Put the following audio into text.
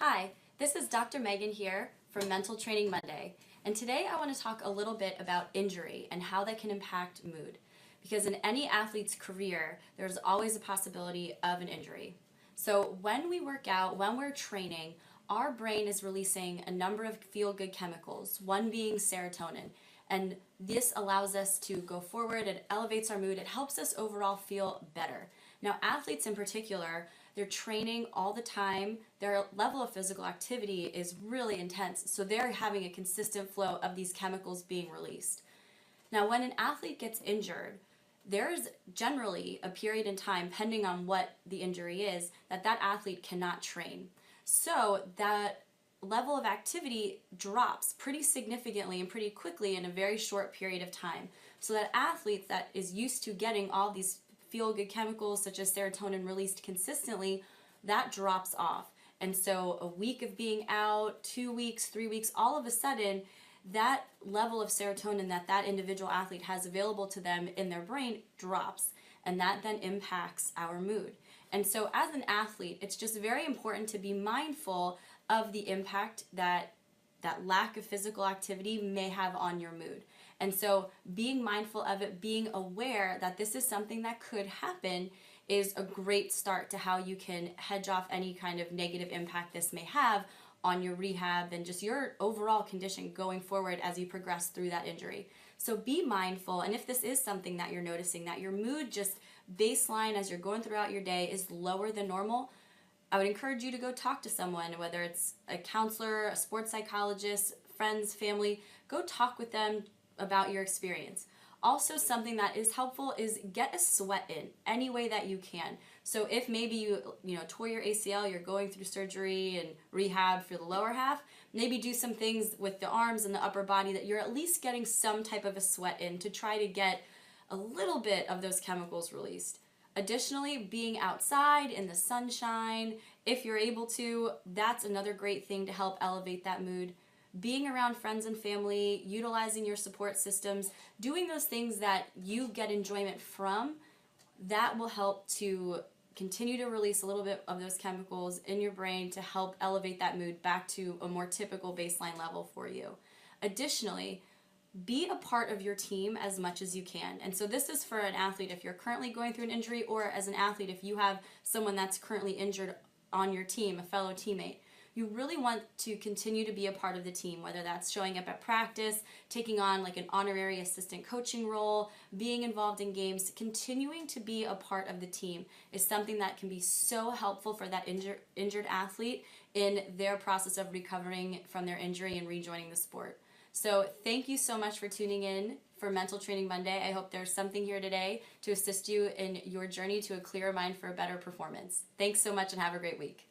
Hi, this is Dr. Megan here from Mental Training Monday, and today I want to talk a little bit about injury and how that can impact mood. Because in any athlete's career, there's always a possibility of an injury. So when we work out, when we're training, our brain is releasing a number of feel-good chemicals, one being serotonin. And this allows us to go forward, it elevates our mood, it helps us overall feel better. Now, athletes in particular, they're training all the time, their level of physical activity is really intense, so they're having a consistent flow of these chemicals being released. Now, when an athlete gets injured, there's generally a period in time, depending on what the injury is, that athlete cannot train. So that level of activity drops pretty significantly and pretty quickly in a very short period of time. So that athlete that is used to getting all these feel-good chemicals such as serotonin released consistently, that drops off. And so a week of being out, 2 weeks, 3 weeks, all of a sudden that level of serotonin that individual athlete has available to them in their brain drops, and that then impacts our mood. And so as an athlete, it's just very important to be mindful of the impact that lack of physical activity may have on your mood. And so being mindful of it, being aware that this is something that could happen is a great start to how you can hedge off any kind of negative impact this may have on your rehab and just your overall condition going forward as you progress through that injury. So be mindful, and if this is something that you're noticing, that your mood just baseline as you're going throughout your day is lower than normal, I would encourage you to go talk to someone, whether it's a counselor, a sports psychologist, friends, family. Go talk with them about your experience. Also, something that is helpful is get a sweat in any way that you can. So if maybe you tore your ACL, you're going through surgery and rehab for the lower half, maybe do some things with the arms and the upper body that you're at least getting some type of a sweat in to try to get a little bit of those chemicals released. Additionally, being outside in the sunshine, if you're able to, that's another great thing to help elevate that mood. Being around friends and family, utilizing your support systems, doing those things that you get enjoyment from, that will help to continue to release a little bit of those chemicals in your brain to help elevate that mood back to a more typical baseline level for you. Additionally, be a part of your team as much as you can. And so this is for an athlete if you're currently going through an injury, or as an athlete if you have someone that's currently injured on your team, a fellow teammate. You really want to continue to be a part of the team, whether that's showing up at practice, taking on like an honorary assistant coaching role, being involved in games. Continuing to be a part of the team is something that can be so helpful for that injured athlete in their process of recovering from their injury and rejoining the sport. So thank you so much for tuning in for Mental Training Monday. I hope there's something here today to assist you in your journey to a clearer mind for a better performance. Thanks so much and have a great week.